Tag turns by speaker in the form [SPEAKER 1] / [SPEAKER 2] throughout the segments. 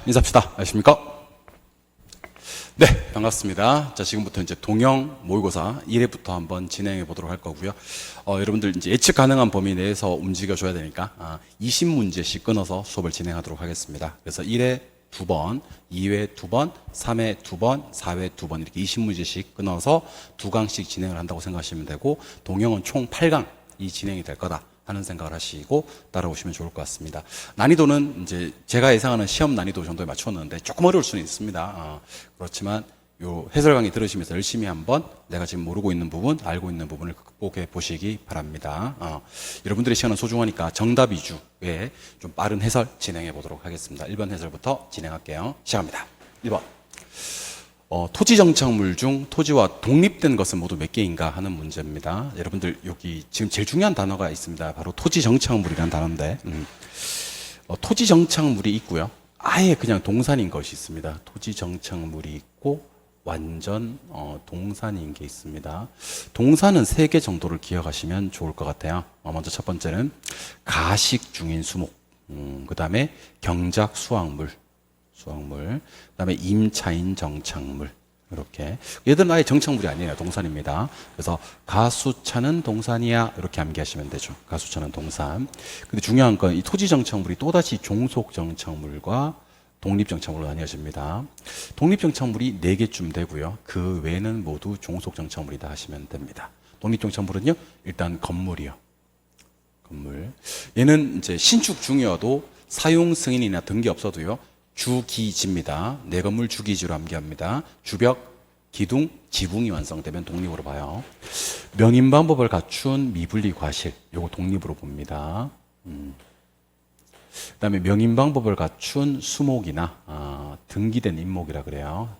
[SPEAKER 1] 인사합시다. 안녕하십니까? 네, 반갑습니다. 자, 지금부터 이제 동형 모의고사 1회부터 한번 진행해 보도록 할 거고요. 여러분들 이제 예측 가능한 범위 내에서 움직여 줘야 되니까 20문제씩 끊어서 수업을 진행하도록 하겠습니다. 그래서 1회 2번, 2회 2번, 3회 2번, 4회 2번 이렇게 20문제씩 끊어서 2강씩 진행을 한다고 생각하시면 되고, 동형은 총 8강이 진행이 될 거다 하는 생각을 하시고 따라오시면 좋을 것 같습니다. 난이도는 이제 제가 예상하는 시험 난이도 정도에 맞췄는데 조금 어려울 수는 있습니다. 그렇지만 요 해설 강의 들으시면서 열심히 한번 내가 지금 모르고 있는 부분, 알고 있는 부분을 극복해 보시기 바랍니다. 여러분들의 시간은 소중하니까 정답 위주의 좀 빠른 해설 진행해 보도록 하겠습니다. 1번 해설부터 진행할게요. 시작합니다. 1번. 토지정착물 중 토지와 독립된 것은 모두 몇 개인가 하는 문제입니다. 여러분들 여기 지금 제일 중요한 단어가 있습니다. 바로 토지정착물이라는 단어인데, 토지정착물이 있고요. 아예 그냥 동산인 것이 있습니다. 토지정착물이 있고 완전 동산인 게 있습니다. 동산은 3개 정도를 기억하시면 좋을 것 같아요. 먼저 첫 번째는 가식 중인 수목, 그 다음에 경작 수확물, 그다음에 임차인 정착물, 이렇게. 얘들은 아예 정착물이 아니에요. 동산입니다. 그래서 가수차는 동산이야, 이렇게 암기하시면 되죠. 가수차는 동산. 근데 중요한 건 이 토지 정착물이 또다시 종속 정착물과 독립 정착물로 나뉘어집니다. 독립 정착물이 4개쯤 되고요. 그 외에는 모두 종속 정착물이다 하시면 됩니다. 독립 정착물은요, 일단 건물이요. 건물. 얘는 이제 신축 중이어도 사용 승인이나 등기 없어도요, 주기지입니다. 내 건물 주기지로 암기합니다. 주벽, 기둥, 지붕이 완성되면 독립으로 봐요. 명인방법을 갖춘 미분리 과실, 요거 독립으로 봅니다. 그 다음에 명인방법을 갖춘 수목이나 등기된 임목이라 그래요.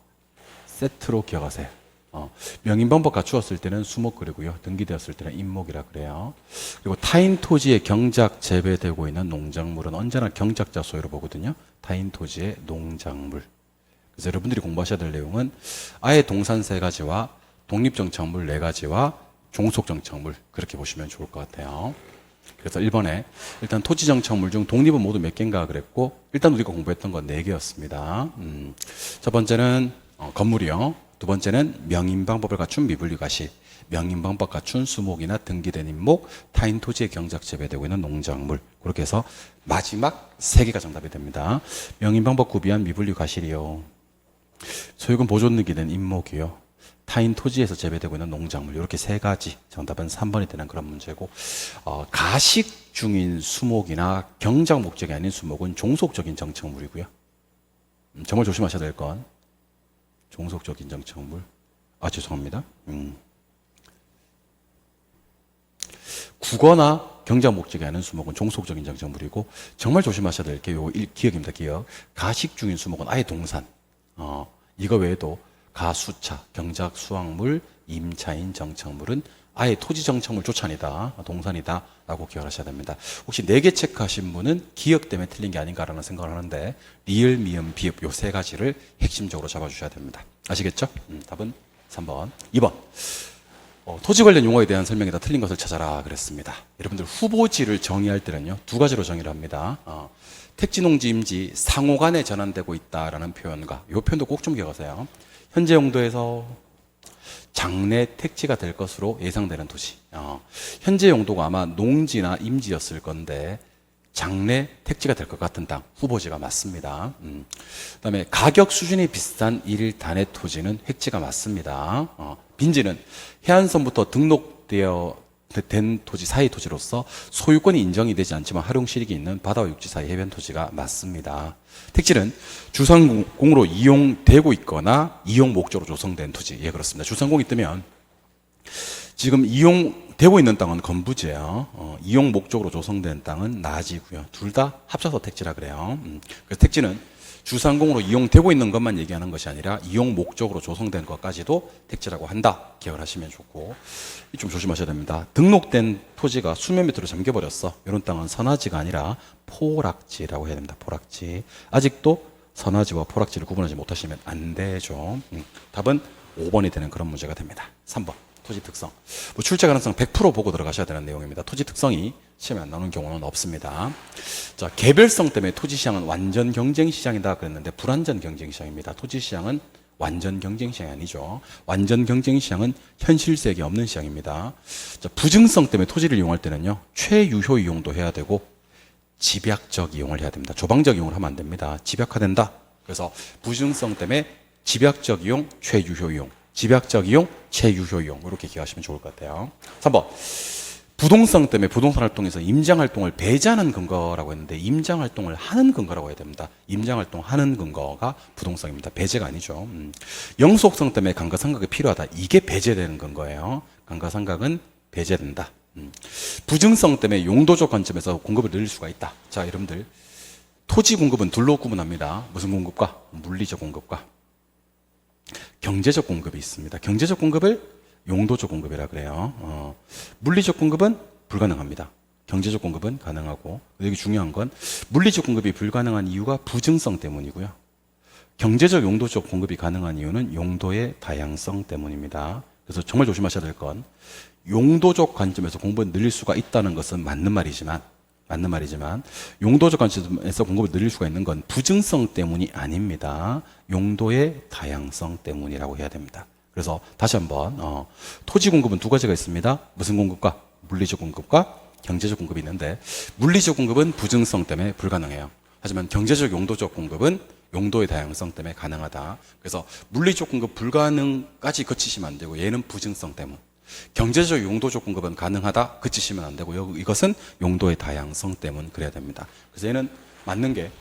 [SPEAKER 1] 세트로 기억하세요. 명인방법 갖추었을 때는 수목 그리고요, 등기되었을 때는 임목이라 그래요. 그리고 타인 토지에 경작 재배되고 있는 농작물은 언제나 경작자 소유로 보거든요. 타인 토지의 농작물. 그래서 여러분들이 공부하셔야 될 내용은 아예 동산 3가지와 독립정착물 4가지와 종속정착물, 그렇게 보시면 좋을 것 같아요. 그래서 1번에 일단 토지정착물 중 독립은 모두 몇 개인가 그랬고, 일단 우리가 공부했던 건 4개였습니다. 첫 번째는 건물이요. 두 번째는 명인방법을 갖춘 미분리 과실, 명인방법 갖춘 수목이나 등기된 임목, 타인 토지에 경작 재배되고 있는 농작물. 그렇게 해서 마지막 3개가 정답이 됩니다. 명인방법 구비한 미분리 과실이요, 소유권 보존 등기된 임목이요, 타인 토지에서 재배되고 있는 농작물. 이렇게 3가지. 정답은 3번이 되는 그런 문제고, 가식 중인 수목이나 경작 목적이 아닌 수목은 종속적인 정착물이고요. 정말 조심하셔야 될 건 종속적인 정착물. 죄송합니다. 국어나 경작 목적이 아닌 수목은 종속적인 정착물이고, 정말 조심하셔야 될 게 요 기억입니다. 기억. 가식 중인 수목은 아예 동산. 이거 외에도 가수차, 경작 수확물, 임차인 정착물은 아예 토지 정착물조차 아니다, 동산이다 라고 기억하셔야 됩니다. 혹시 4개 체크하신 분은 기억 때문에 틀린 게 아닌가라는 생각을 하는데, 리을, 미음, 비읍 요 3가지를 핵심적으로 잡아주셔야 됩니다. 아시겠죠? 답은 3번. 2번. 토지 관련 용어에 대한 설명이 다 틀린 것을 찾아라 그랬습니다. 여러분들 후보지를 정의할 때는요, 2가지로 정의를 합니다. 택지, 농지, 임지 상호간에 전환되고 있다라는 표현과, 이 표현도 꼭 좀 기억하세요. 현재 용도에서 장래 택지가 될 것으로 예상되는 토지. 현재 용도가 아마 농지나 임지였을 건데 장래 택지가 될 것 같은 땅, 후보지가 맞습니다. 그다음에 가격 수준이 비슷한 일단의 토지는 획지가 맞습니다. 빈지는 해안선부터 등록되어 된 토지 사이 토지로서 소유권이 인정이 되지 않지만 활용 실익이 있는 바다와 육지 사이 해변 토지가 맞습니다. 택지는 주상공으로 이용되고 있거나 이용 목적으로 조성된 토지. 예, 그렇습니다. 주상공이 뜨면 지금 이용되고 있는 땅은 건부지예요. 이용 목적으로 조성된 땅은 나지고요. 둘 다 합쳐서 택지라 그래요. 그래서 택지는 주상공으로 이용되고 있는 것만 얘기하는 것이 아니라 이용 목적으로 조성된 것까지도 택지라고 한다. 기억을 하시면 좋고, 좀 조심하셔야 됩니다. 등록된 토지가 수면 밑으로 잠겨버렸어. 이런 땅은 선화지가 아니라 포락지라고 해야 됩니다. 포락지. 아직도 선화지와 포락지를 구분하지 못하시면 안 되죠. 답은 5번이 되는 그런 문제가 됩니다. 3번. 토지 특성. 뭐 출제 가능성 100% 보고 들어가셔야 되는 내용입니다. 토지 특성이 시험에 안 나오는 경우는 없습니다. 자, 개별성 때문에 토지 시장은 완전 경쟁 시장이다 그랬는데 불완전 경쟁 시장입니다. 토지 시장은 완전 경쟁 시장이 아니죠. 완전 경쟁 시장은 현실세계 없는 시장입니다. 자, 부증성 때문에 토지를 이용할 때는요, 최유효 이용도 해야 되고 집약적 이용을 해야 됩니다. 조방적 이용을 하면 안 됩니다. 집약화된다. 그래서 부증성 때문에 집약적 이용, 최유효 이용, 집약적 이용, 최유효 이용 이렇게 기억하시면 좋을 것 같아요. 3번 부동성 때문에 부동산 활동에서 임장 활동을 배제하는 근거라고 했는데 임장 활동을 하는 근거라고 해야 됩니다. 임장 활동하는 근거가 부동성입니다. 배제가 아니죠. 영속성 때문에 감가상각이 필요하다. 이게 배제되는 근거예요. 감가상각은 배제된다. 부증성 때문에 용도적 관점에서 공급을 늘릴 수가 있다. 자, 여러분들 토지 공급은 둘로 구분합니다. 무슨 공급과? 물리적 공급과 경제적 공급이 있습니다. 경제적 공급을 용도적 공급이라 그래요. 물리적 공급은 불가능합니다. 경제적 공급은 가능하고, 여기 중요한 건 물리적 공급이 불가능한 이유가 부증성 때문이고요. 경제적 용도적 공급이 가능한 이유는 용도의 다양성 때문입니다. 그래서 정말 조심하셔야 될 건 용도적 관점에서 공급을 늘릴 수가 있다는 것은 맞는 말이지만 용도적 관점에서 공급을 늘릴 수가 있는 건 부증성 때문이 아닙니다. 용도의 다양성 때문이라고 해야 됩니다. 그래서 다시 한번 토지 공급은 두 가지가 있습니다. 무슨 공급과? 물리적 공급과 경제적 공급이 있는데 물리적 공급은 부증성 때문에 불가능해요. 하지만 경제적 용도적 공급은 용도의 다양성 때문에 가능하다. 그래서 물리적 공급 불가능까지 그치시면 안 되고 얘는 부증성 때문. 경제적 용도적 공급은 가능하다 그치시면 안 되고요. 이것은 용도의 다양성 때문 그래야 됩니다. 그래서 얘는 맞는 게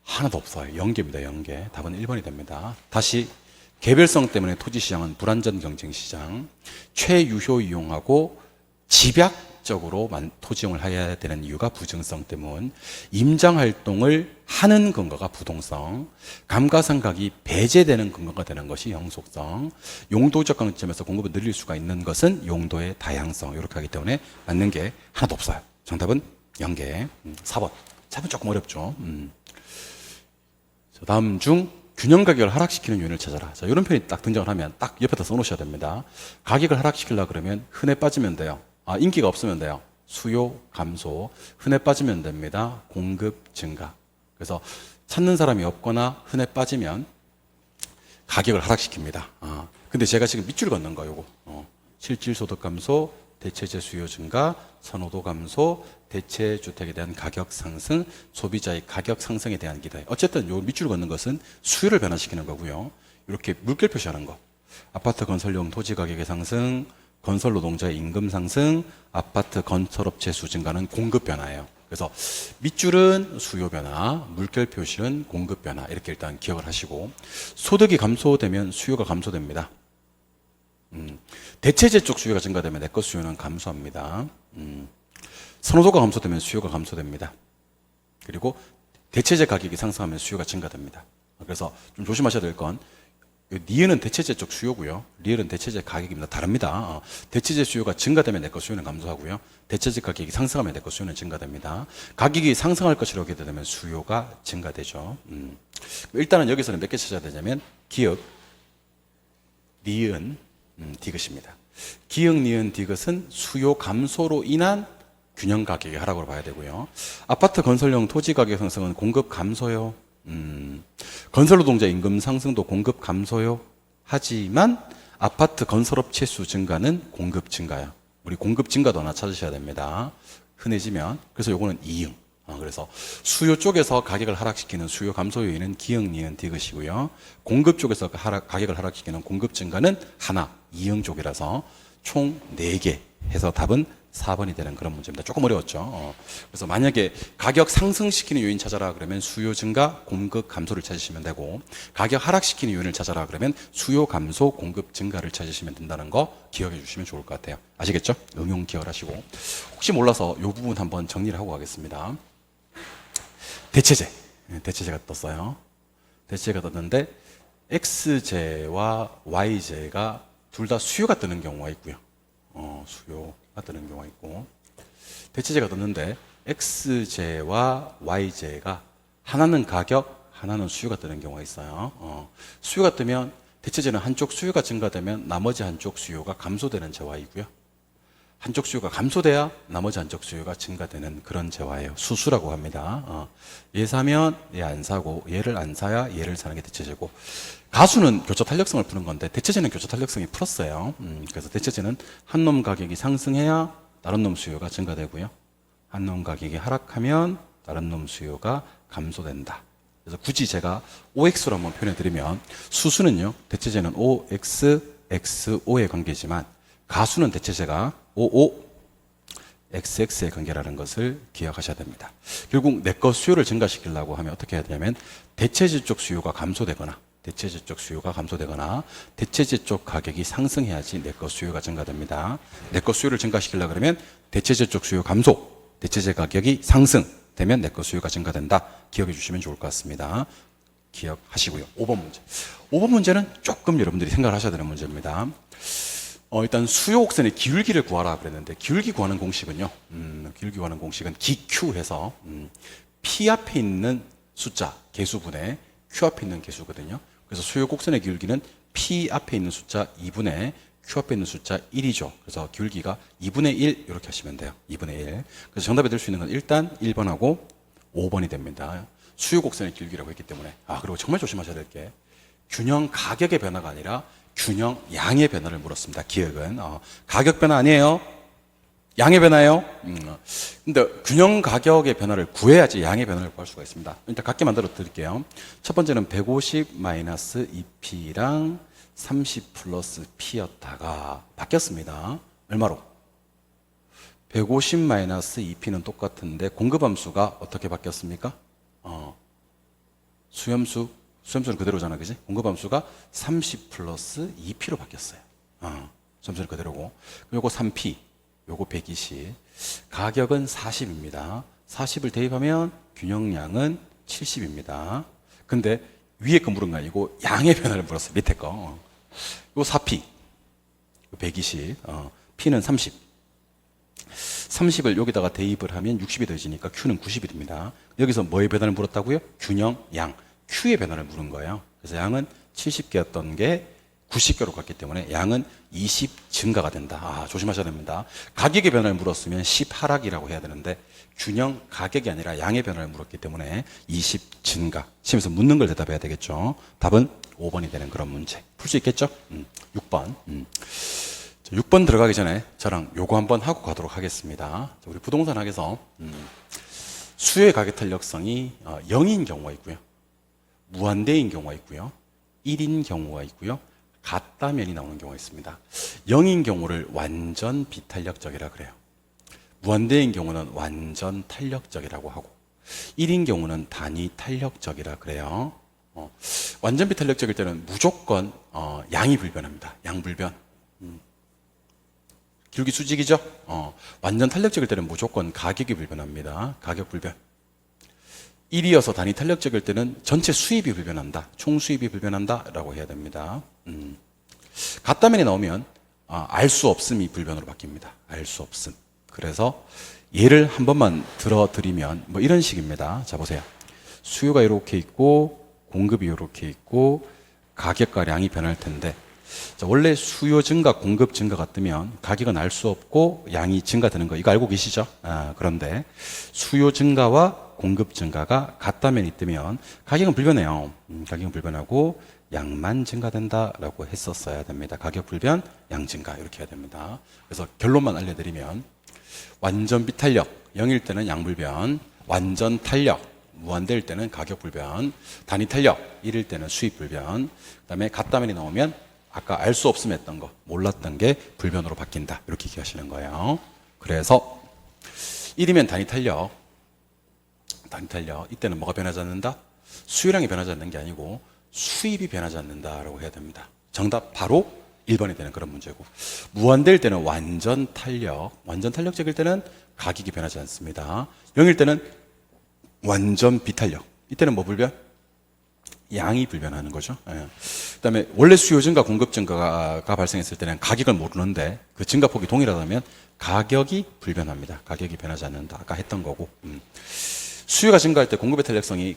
[SPEAKER 1] 하나도 없어요. 연계입니다. 연계. 답은 1번이 됩니다. 다시 개별성 때문에 토지시장은 불완전 경쟁시장, 최유효 이용하고 집약적으로 토지용을 해야 되는 이유가 부증성 때문, 임장활동을 하는 근거가 부동성, 감가상각이 배제되는 근거가 되는 것이 영속성, 용도적 관점에서 공급을 늘릴 수가 있는 것은 용도의 다양성, 이렇게 하기 때문에 맞는 게 하나도 없어요. 정답은 연계. 4번. 4번 조금 어렵죠. 다음 중 균형 가격을 하락시키는 요인을 찾아라. 자, 이런 표현이 딱 등장을 하면 딱 옆에다 써놓으셔야 됩니다. 가격을 하락시키려고 그러면 흔해 빠지면 돼요. 인기가 없으면 돼요. 수요 감소. 흔해 빠지면 됩니다. 공급 증가. 그래서 찾는 사람이 없거나 흔해 빠지면 가격을 하락시킵니다. 근데 제가 지금 밑줄 걷는 거 요거. 실질 소득 감소, 대체재 수요 증가, 선호도 감소, 대체 주택에 대한 가격 상승, 소비자의 가격 상승에 대한 기대. 어쨌든 요 밑줄 걷는 것은 수요를 변화시키는 거고요. 이렇게 물결 표시하는 거. 아파트 건설용 토지 가격의 상승, 건설 노동자의 임금 상승, 아파트 건설업체 수 증가는 공급 변화예요. 그래서 밑줄은 수요 변화, 물결 표시는 공급 변화. 이렇게 일단 기억을 하시고 소득이 감소되면 수요가 감소됩니다. 대체재 쪽 수요가 증가되면 내것 수요는 감소합니다. 선호도가 감소되면 수요가 감소됩니다. 그리고 대체재 가격이 상승하면 수요가 증가됩니다. 그래서 좀 조심하셔야 될 건 니은은 대체재 쪽 수요고요. 리을은 대체재 가격입니다. 다릅니다. 대체재 수요가 증가되면 내것 수요는 감소하고요. 대체재 가격이 상승하면 내것 수요는 증가됩니다. 가격이 상승할 것이라고 기대되면 수요가 증가되죠. 일단은 여기서는 몇 개 찾아야 되냐면 기역, 니은, 디귿입니다. 기역, 니은, 디귿은 수요 감소로 인한 균형 가격의 하락으로 봐야 되고요. 아파트 건설용 토지 가격 상승은 공급 감소요. 건설 노동자 임금 상승도 공급 감소요. 하지만 아파트 건설업체 수 증가는 공급 증가요. 우리 공급 증가도 하나 찾으셔야 됩니다. 흔해지면. 그래서 요거는 이응. 그래서 수요 쪽에서 가격을 하락시키는 수요 감소 요인은 기역, 니은, 디귿이고요. 공급 쪽에서 가격을 하락시키는 공급 증가는 하나, 이응 쪽이라서 총 4개 해서 답은 4번이 되는 그런 문제입니다. 조금 어려웠죠. 그래서 만약에 가격 상승시키는 요인 찾아라 그러면 수요 증가, 공급 감소를 찾으시면 되고 가격 하락시키는 요인을 찾아라 그러면 수요 감소, 공급 증가를 찾으시면 된다는 거 기억해 주시면 좋을 것 같아요. 아시겠죠? 응용 기억을 하시고 혹시 몰라서 이 부분 한번 정리를 하고 가겠습니다. 대체재가 떴어요. 대체재가 떴는데 X재와 Y재가 둘 다 수요가 뜨는 경우가 있고요. 수요가 뜨는 경우가 있고 대체재가 떴는데 X재와 Y재가 하나는 가격, 하나는 수요가 뜨는 경우가 있어요. 수요가 뜨면 대체제는 한쪽 수요가 증가되면 나머지 한쪽 수요가 감소되는 재화이고요. 한쪽 수요가 감소돼야 나머지 한쪽 수요가 증가되는 그런 재화예요. 수수라고 합니다. 얘 사면 얘 안 사고 얘를 안 사야 얘를 사는 게 대체제고, 가수는 교차 탄력성을 푸는 건데 대체제는 교차 탄력성이 풀었어요. 그래서 대체제는 한 놈 가격이 상승해야 다른 놈 수요가 증가되고요. 한 놈 가격이 하락하면 다른 놈 수요가 감소된다. 그래서 굳이 제가 OX로 한번 표현해드리면, 수수는요, 대체제는 OX, XO의 관계지만 가수는 대체제가 OO, XX의 관계라는 것을 기억하셔야 됩니다. 결국 내 거 수요를 증가시키려고 하면 어떻게 해야 되냐면, 대체제 쪽 수요가 감소되거나 대체제 쪽 수요가 감소되거나 대체제 쪽 가격이 상승해야지 내 거 수요가 증가됩니다. 내 거 수요를 증가시키려고 그러면 대체제 쪽 수요 감소, 대체제 가격이 상승되면 내 거 수요가 증가된다. 기억해 주시면 좋을 것 같습니다. 기억하시고요. 5번 문제. 5번 문제는 조금 여러분들이 생각을 하셔야 되는 문제입니다. 일단 수요 곡선의 기울기를 구하라 그랬는데, 기울기 구하는 공식은요, 기울기 구하는 공식은 기Q해서 P 앞에 있는 숫자 개수분의 Q 앞에 있는 개수거든요. 그래서 수요 곡선의 기울기는 P 앞에 있는 숫자 2분의 Q 앞에 있는 숫자 1이죠. 그래서 기울기가 2분의 1 이렇게 하시면 돼요. 2분의 1. 그래서 정답이 될 수 있는 건 일단 1번하고 5번이 됩니다. 수요 곡선의 기울기라고 했기 때문에. 그리고 정말 조심하셔야 될 게, 균형 가격의 변화가 아니라 균형 양의 변화를 물었습니다. 기억은 가격 변화 아니에요. 양의 변화예요. 근데 균형 가격의 변화를 구해야지 양의 변화를 구할 수가 있습니다. 일단 각기 만들어 드릴게요. 첫 번째는 150 마이너스 2P랑 30 플러스 P였다가 바뀌었습니다. 얼마로? 150 마이너스 2P는 똑같은데 공급함수가 어떻게 바뀌었습니까? 수염수는 그대로잖아, 그지? 공급함수가 30 플러스 2P로 바뀌었어요. 수염수는 그대로고. 요거 3P, 요거 120. 가격은 40입니다. 40을 대입하면 균형량은 70입니다. 근데 위에 거 물은 거 아니고 양의 변화를 물었어요. 밑에 거. 요 4P, 120, P는 30. 30을 여기다가 대입을 하면 60이 더해지니까 Q는 90이 됩니다. 여기서 뭐의 변화를 물었다고요? 균형, 양. Q의 변화를 물은 거예요. 그래서 양은 70개였던 게 90개로 갔기 때문에 양은 20 증가가 된다. 조심하셔야 됩니다. 가격의 변화를 물었으면 10 하락이라고 해야 되는데, 균형 가격이 아니라 양의 변화를 물었기 때문에 20 증가. 시험에서 묻는 걸 대답해야 되겠죠. 답은 5번이 되는 그런 문제. 풀 수 있겠죠? 6번. 6번 들어가기 전에 저랑 요거 한번 하고 가도록 하겠습니다. 우리 부동산 학에서 수요의 가격 탄력성이 0인 경우가 있고요, 무한대인 경우가 있고요, 1인 경우가 있고요, 같다면이 나오는 경우가 있습니다. 0인 경우를 완전 비탄력적이라 그래요. 무한대인 경우는 완전 탄력적이라고 하고, 1인 경우는 단위 탄력적이라 그래요. 완전 비탄력적일 때는 무조건 양이 불변합니다. 양불변. 기울기 수직이죠? 완전 탄력적일 때는 무조건 가격이 불변합니다. 가격 불변. 1이어서 단위 탄력적일 때는 전체 수입이 불변한다. 총 수입이 불변한다 라고 해야 됩니다. 같다면이 나오면 알 수 없음이 불변으로 바뀝니다. 알 수 없음. 그래서 예를 한 번만 들어드리면 뭐 이런 식입니다. 자, 보세요. 수요가 이렇게 있고 공급이 이렇게 있고 가격과 양이 변할 텐데, 자, 원래 수요 증가, 공급 증가가 뜨면 가격은 알 수 없고 양이 증가되는 거, 이거 알고 계시죠? 그런데 수요 증가와 공급 증가가 같다면이 뜨면 가격은 불변해요. 가격은 불변하고 양만 증가된다라고 했었어야 됩니다. 가격 불변, 양 증가 이렇게 해야 됩니다. 그래서 결론만 알려드리면, 완전 비탄력 0일 때는 양 불변, 완전 탄력 무한대일 때는 가격 불변, 단위 탄력 1일 때는 수입 불변, 그다음에 같다면이 나오면 아까 알 수 없음 했던 거, 몰랐던 게 불변으로 바뀐다. 이렇게 기억하시는 거예요. 그래서 1이면 단위 탄력, 이때는 뭐가 변하지 않는다? 수요량이 변하지 않는 게 아니고 수입이 변하지 않는다라고 해야 됩니다. 정답 바로 1번이 되는 그런 문제고, 무한대일 때는 완전 탄력적일 때는 가격이 변하지 않습니다. 0일 때는 완전 비탄력, 이때는 뭐 불변? 양이 불변하는 거죠. 그다음에 원래 수요 증가, 공급 증가가 발생했을 때는 가격을 모르는데 그 증가폭이 동일하다면 가격이 불변합니다. 가격이 변하지 않는다. 아까 했던 거고. 수요가 증가할 때 공급의 탄력성이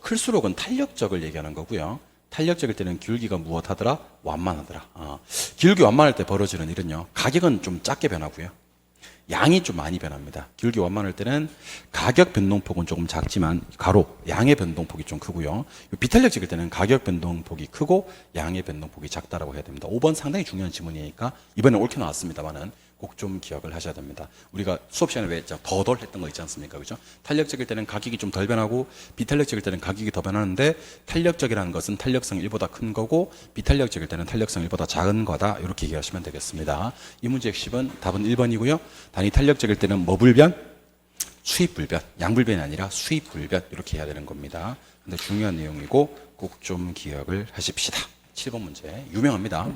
[SPEAKER 1] 클수록은 탄력적을 얘기하는 거고요. 탄력적일 때는 기울기가 무엇하더라? 완만하더라. 기울기 완만할 때 벌어지는 일은요, 가격은 좀 작게 변하고요, 양이 좀 많이 변합니다. 기울기 완만할 때는 가격 변동폭은 조금 작지만 가로 양의 변동폭이 좀 크고요. 비탄력적일 때는 가격 변동폭이 크고 양의 변동폭이 작다라고 해야 됩니다. 5번 상당히 중요한 지문이니까 이번에 옳게 나왔습니다만은 꼭 좀 기억을 하셔야 됩니다. 우리가 수업 시간에 왜 더덜 했던 거 있지 않습니까? 그죠? 탄력적일 때는 가격이 좀 덜 변하고 비탄력적일 때는 가격이 더 변하는데, 탄력적이라는 것은 탄력성 1보다 큰 거고 비탄력적일 때는 탄력성 1보다 작은 거다. 이렇게 이해하시면 되겠습니다. 이 문제 핵심은 답은 1번이고요. 단위 탄력적일 때는 뭐 불변? 수입 불변. 양 불변이 아니라 수입 불변. 이렇게 해야 되는 겁니다. 근데 중요한 내용이고 꼭 좀 기억을 하십시다. 7번 문제. 유명합니다.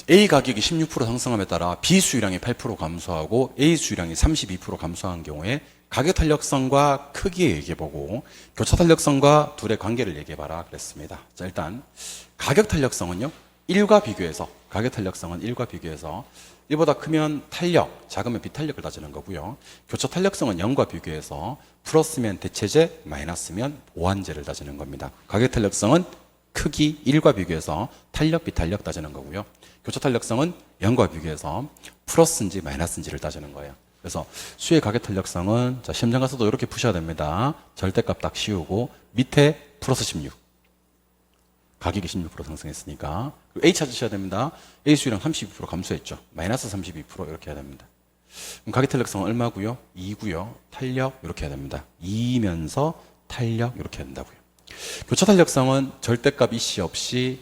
[SPEAKER 1] A 가격이 16% 상승함에 따라 B 수유량이 8% 감소하고 A 수유량이 32% 감소한 경우에 가격 탄력성과 크기 얘기해보고 교차 탄력성과 둘의 관계를 얘기해봐라 그랬습니다. 자, 일단 가격 탄력성은요, 1과 비교해서, 가격 탄력성은 1과 비교해서 1보다 크면 탄력, 작으면 비탄력을 따지는 거고요. 교차 탄력성은 0과 비교해서 플러스면 대체제, 마이너스면 보완제를 따지는 겁니다. 가격 탄력성은 크기 1과 비교해서 탄력, 비탄력 따지는 거고요. 교차 탄력성은 0과 비교해서 플러스인지 마이너스인지를 따지는 거예요. 그래서 수의 가격 탄력성은, 자, 시험장 가서도 이렇게 푸셔야 됩니다. 절대값 딱 씌우고 밑에 플러스 16. 가격이 16% 상승했으니까. 그리고 A 찾으셔야 됩니다. A 수율량 32% 감소했죠. 마이너스 32% 이렇게 해야 됩니다. 그럼 가격 탄력성은 얼마고요? 2고요. 탄력 이렇게 해야 됩니다. 2면서 탄력 이렇게 해야 된다고요. 교차 탄력성은 절대값 이씨 없이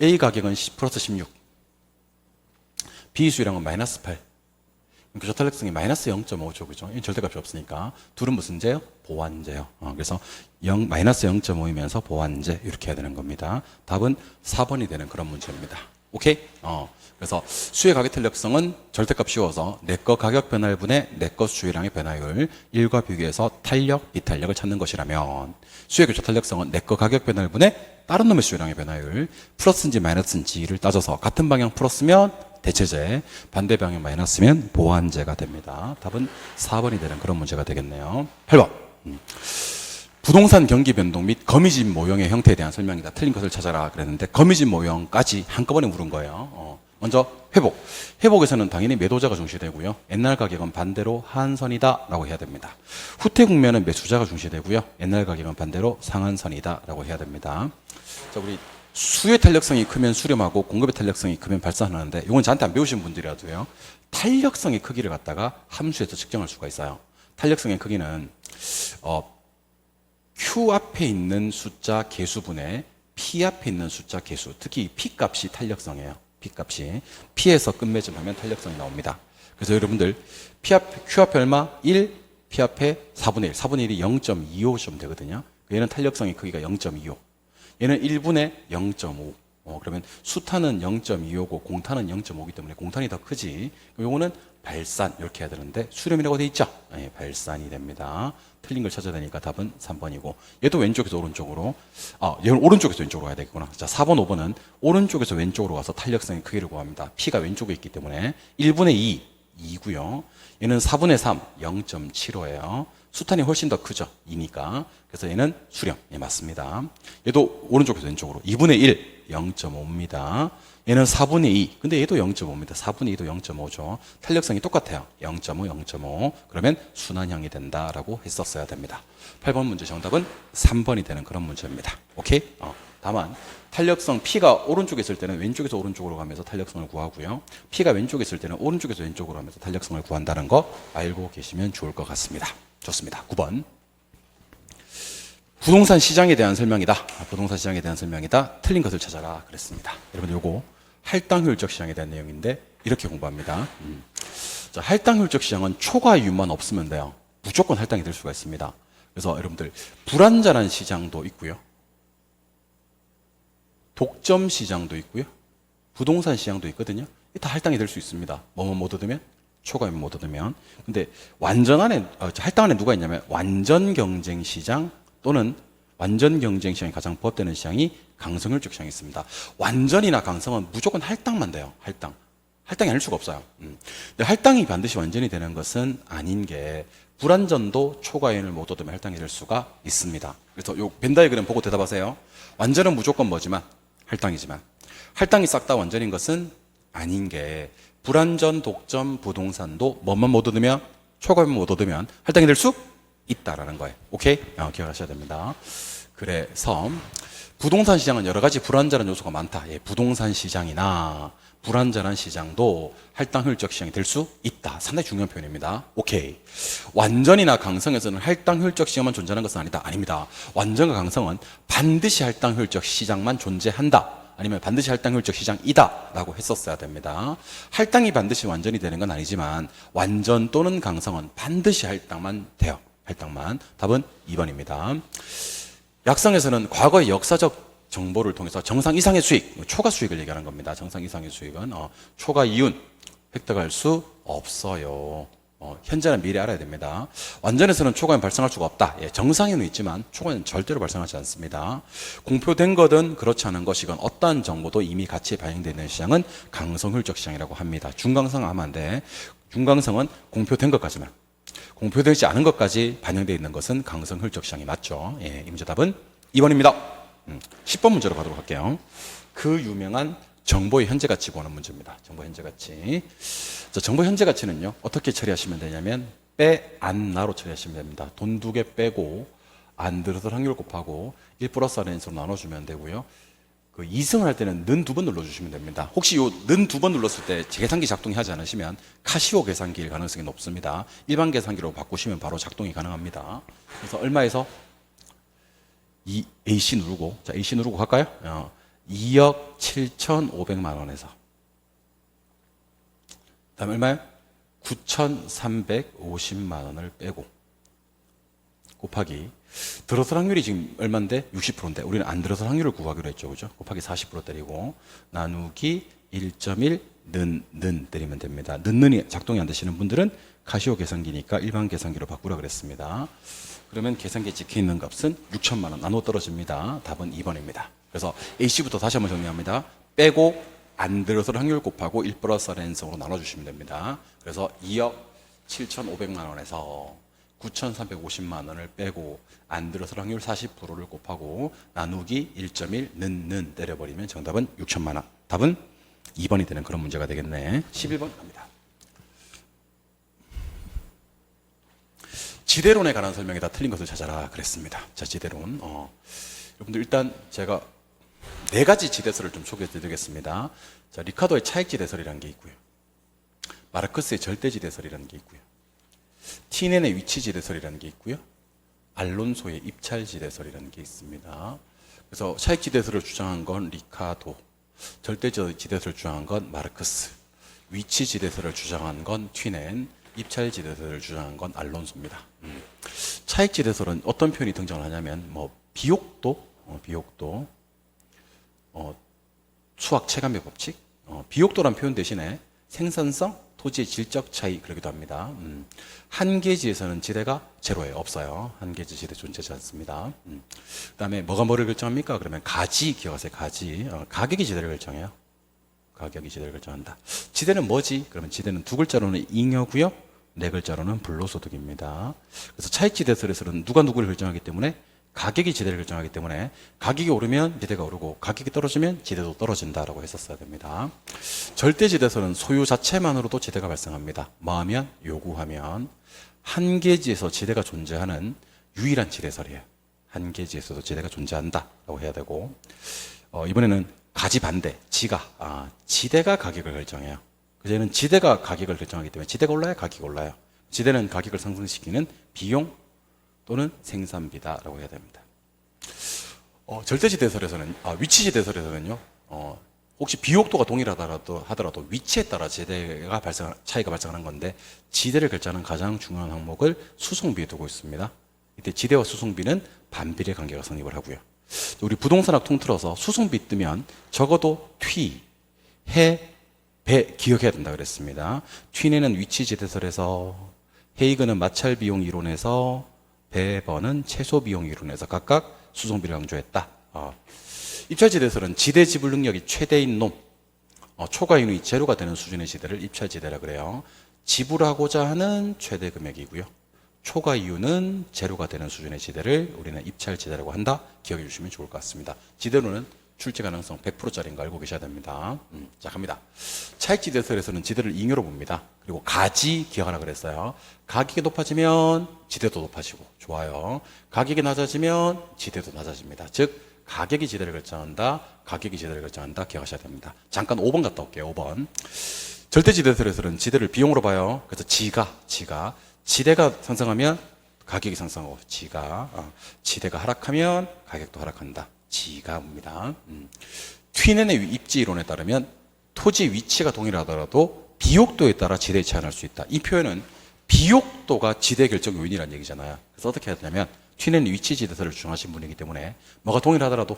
[SPEAKER 1] A 가격은 플러스 16, B 수율량은 마이너스 8. 교차 탄력성이 마이너스 0.5죠, 그죠? 이 절대값이 없으니까. 둘은 무슨 제요? 보완제요. 그래서 마이너스 0.5이면서 보완제 이렇게 해야 되는 겁니다. 답은 4번이 되는 그런 문제입니다. 오케이? 그래서 수의 가격 탄력성은 절대값 씌워서 내 거 가격 변화율분의 내 거 수유량의 변화율 1과 비교해서 탄력, 비탄력을 찾는 것이라면, 수의 교차 탄력성은 내 거 가격 변화율분의 다른 놈의 수유량의 변화율 플러스인지 마이너스인지를 따져서 같은 방향 플러스면 대체제, 반대 방향 마이너스면 보완제가 됩니다. 답은 4번이 되는 그런 문제가 되겠네요. 8번. 부동산 경기 변동 및 거미집 모형의 형태에 대한 설명이다. 틀린 것을 찾아라 그랬는데 거미집 모형까지 한꺼번에 물은 거예요. 먼저 회복. 회복에서는 당연히 매도자가 중시되고요. 옛날 가격은 반대로 하한선이다 라고 해야 됩니다. 후퇴 국면은 매수자가 중시되고요. 옛날 가격은 반대로 상한선이다 라고 해야 됩니다. 자, 우리 수의 탄력성이 크면 수렴하고 공급의 탄력성이 크면 발산하는데, 이건 저한테 안 배우신 분들이라도요, 탄력성의 크기를 갖다가 함수에서 측정할 수가 있어요. 탄력성의 크기는 Q 앞에 있는 숫자 개수분의 P 앞에 있는 숫자 개수, 특히 P 값이 탄력성이에요. P 값이. P에서 끝맺음하면 탄력성이 나옵니다. 그래서 여러분들 Q 앞에 얼마? 1, P 앞에 4분의 1. 4분의 1이 0.25쯤 되거든요. 얘는 탄력성의 크기가 0.25. 얘는 1분의 0.5. 그러면 수탄은 0.25고 공탄은 0.5이기 때문에 공탄이 더 크지. 요거는 발산 이렇게 해야 되는데 수렴이라고 돼 있죠? 네, 발산이 됩니다. 틀린 걸 찾아야 되니까 답은 3번이고, 얘도 왼쪽에서 오른쪽으로, 얘는 오른쪽에서 왼쪽으로 가야 되겠구나. 자, 4번, 5번은 오른쪽에서 왼쪽으로 가서 탄력성의 크기를 구합니다. P가 왼쪽에 있기 때문에 1분의 2, 2고요. 얘는 4분의 3, 0.75예요. 수탄이 훨씬 더 크죠. 2니까. 그래서 얘는 수렴. 예, 맞습니다. 얘도 오른쪽에서 왼쪽으로 2분의 1, 0.5입니다. 얘는 4분의 2. 근데 얘도 0.5입니다. 4분의 2도 0.5죠. 탄력성이 똑같아요. 0.5, 0.5. 그러면 순환형이 된다라고 했었어야 됩니다. 8번 문제 정답은 3번이 되는 그런 문제입니다. 오케이? 다만 탄력성 P가 오른쪽에 있을 때는 왼쪽에서 오른쪽으로 가면서 탄력성을 구하고요. P가 왼쪽에 있을 때는 오른쪽에서 왼쪽으로 가면서 탄력성을 구한다는 거 알고 계시면 좋을 것 같습니다. 좋습니다. 9번. 부동산 시장에 대한 설명이다. 부동산 시장에 대한 설명이다. 틀린 것을 찾아라 그랬습니다. 여러분, 요거 할당효율적 시장에 대한 내용인데 이렇게 공부합니다. 자, 할당효율적 시장은 초과이유만 없으면 돼요. 무조건 할당이 될 수가 있습니다. 그래서 여러분들 불안전한 시장도 있고요. 독점 시장도 있고요. 부동산 시장도 있거든요. 다 할당이 될 수 있습니다. 뭐뭐 못 얻으면? 초과이면 못 얻으면. 근데 완전 안에, 할당 안에 누가 있냐면 완전 경쟁 시장 또는 완전 경쟁 시장이 가장 부합되는 시장이 강성효율적 시장이 있습니다. 완전이나 강성은 무조건 할당만 돼요. 할당. 할당이 아닐 수가 없어요. 근데 할당이 반드시 완전히 되는 것은 아닌 게 불완전도 초과이윤을 못 얻으면 할당이 될 수가 있습니다. 그래서 요 벤 다이그램 보고 대답하세요. 완전은 무조건 뭐지만 할당이지만 할당이 싹 다 완전인 것은 아닌 게 불완전 독점 부동산도 뭐만 못 얻으면 초과이윤 못 얻으면 할당이 될 수 있다라는 거예요. 오케이? 기억하셔야 됩니다. 그래서 부동산 시장은 여러 가지 불완전한 요소가 많다. 예, 부동산 시장이나 불완전한 시장도 할당 효율적 시장이 될 수 있다. 상당히 중요한 표현입니다. 오케이. 완전이나 강성에서는 할당 효율적 시장만 존재하는 것은 아니다. 아닙니다. 완전과 강성은 반드시 할당 효율적 시장만 존재한다. 아니면 반드시 할당 효율적 시장이다 라고 했었어야 됩니다. 할당이 반드시 완전이 되는 건 아니지만 완전 또는 강성은 반드시 할당만 돼요. 할당만. 답은 2번입니다. 약성에서는 과거의 역사적 정보를 통해서 정상 이상의 수익, 초과 수익을 얘기하는 겁니다. 정상 이상의 수익은 초과 이윤 획득할 수 없어요. 현재나 미래 알아야 됩니다. 완전에서는 초과는 발생할 수가 없다. 예, 정상에는 있지만 초과는 절대로 발생하지 않습니다. 공표된 거든 그렇지 않은 것이건 어떠한 정보도 이미 가치에 반영되어 있는 시장은 강성효율적 시장이라고 합니다. 중강성 하면 안 돼. 중강성은 공표된 것까지만. 공표되지 않은 것까지 반영되어 있는 것은 강성효율적 시장이 맞죠. 예, 이 문제 답은 2번입니다. 10번 문제로 가도록 할게요. 그 유명한 정보의 현재 가치 구하는 문제입니다. 정보 현재 가치. 자, 정보 현재 가치는요, 어떻게 처리하시면 되냐면, 안, 나로 처리하시면 됩니다. 돈 2개 빼고, 안 들어설 확률 곱하고, 1 플러스 N으로 나눠주면 되고요. 그 2승을 할 때는 는 2번 눌러주시면 됩니다. 혹시 요 는 2번 눌렀을 때 계산기 작동이 하지 않으시면 카시오 계산기일 가능성이 높습니다. 일반 계산기로 바꾸시면 바로 작동이 가능합니다. 그래서 얼마에서? 이 AC 누르고, 자, AC 누르고 갈까요? 2억 7,500만 원에서. 다음 얼마요? 9,350만 원을 빼고, 곱하기, 들어설 확률이 지금 얼마인데? 60%인데, 우리는 안 들어설 확률을 구하기로 했죠. 그죠? 곱하기 40% 때리고, 나누기 1.1, 는 때리면 됩니다. 는이 작동이 안 되시는 분들은 카시오 계산기니까 일반 계산기로 바꾸라 그랬습니다. 그러면 계산기에 찍혀 있는 값은 6천만 원 나눠 떨어집니다. 답은 2번입니다. 그래서 AC부터 다시 한번 정리합니다. 빼고 안 들어설 확률 곱하고 1 플러스 N성으로 나눠주시면 됩니다. 그래서 2억 7,500만 원에서 9,350만 원을 빼고 안 들어설 확률 40%를 곱하고 나누기 1.1 는 때려버리면 정답은 6천만 원. 답은 2번이 되는 그런 문제가 되겠네. 11번 갑니다. 지대론에 관한 설명에다 틀린 것을 찾아라 그랬습니다. 자, 지대론. 여러분들 일단 제가 4가지 지대설을 좀 소개해 드리겠습니다. 자, 리카도의 차익 지대설이라는 게 있고요. 마르크스의 절대 지대설이라는 게 있고요. 티넨의 위치 지대설이라는 게 있고요. 알론소의 입찰 지대설이라는 게 있습니다. 그래서 차익 지대설을 주장한 건 리카도, 절대 지대설을 주장한 건 마르크스, 위치 지대설을 주장한 건 티넨, 입찰 지대설을 주장한 건 알론소입니다. 차익 지대설은 어떤 표현이 등장을 하냐면 비옥도, 수학 체감의 법칙, 비옥도란 표현 대신에 생산성, 토지의 질적 차이 그러기도 합니다. 한계지에서는 지대가 제로예요. 없어요. 한계지 지대 존재하지 않습니다. 그 다음에 뭐가 뭐를 결정합니까? 그러면 가지 기억하세요. 가지. 가격이 지대를 결정해요. 가격이 지대를 결정한다. 지대는 뭐지? 그러면 지대는 2글자로는 잉여고요. 4글자로는 불로소득입니다. 그래서 차익지대설에서는 누가 누구를 결정하기 때문에 가격이 지대를 결정하기 때문에 가격이 오르면 지대가 오르고 가격이 떨어지면 지대도 떨어진다라고 했었어야 됩니다. 절대지대설은 소유 자체만으로도 지대가 발생합니다. 뭐하면? 요구하면. 한계지에서 지대가 존재하는 유일한 지대설이에요. 한계지에서도 지대가 존재한다라고 해야 되고, 이번에는 가지 반대, 지대가 가격을 결정해요. 그제는 지대가 가격을 결정하기 때문에 지대가 올라야 가격이 올라요. 지대는 가격을 상승시키는 비용 또는 생산비다라고 해야 됩니다. 절대지대설에서는, 위치지대설에서는요, 혹시 비옥도가 동일하더라도 위치에 따라 차이가 발생하는 건데, 지대를 결정하는 가장 중요한 항목을 수송비에 두고 있습니다. 이때 지대와 수송비는 반비례 관계가 성립을 하고요. 우리 부동산학 통틀어서 수송비 뜨면 적어도 튀, 해, 배 기억해야 된다 그랬습니다. 튀내는 위치지대설에서, 헤이그는 마찰비용 이론에서, 배번은 최소비용 이론에서 각각 수송비를 강조했다. 입찰지대설은 지대 지불 능력이 최대인 놈, 초과이윤이 제로가 되는 수준의 지대를 입찰지대라 그래요. 지불하고자 하는 최대 금액이고요. 초과 이윤은 제로가 되는 수준의 지대를 우리는 입찰지대라고 한다. 기억해 주시면 좋을 것 같습니다. 지대로는 출제 가능성 100%짜리인 거 알고 계셔야 됩니다. 자, 갑니다. 차익지대설에서는 지대를 잉여로 봅니다. 그리고 가지 기억하라 그랬어요. 가격이 높아지면 지대도 높아지고 좋아요. 가격이 낮아지면 지대도 낮아집니다. 즉 가격이 지대를 결정한다. 가격이 지대를 결정한다. 기억하셔야 됩니다. 잠깐 5번 갔다 올게요. 5번. 절대지대설에서는 지대를 비용으로 봐요. 그래서 지대가 상승하면 가격이 상승하고 지대가 하락하면 가격도 하락한다. 지가입니다. 튀넨의 입지 이론에 따르면 토지 위치가 동일하더라도 비옥도에 따라 지대의 차이가 날 수 있다. 이 표현은 비옥도가 지대 결정 요인이라는 얘기잖아요. 그래서 어떻게 해야 되냐면 튀넨의 위치 지대설을 주장하신 분이기 때문에 뭐가 동일하더라도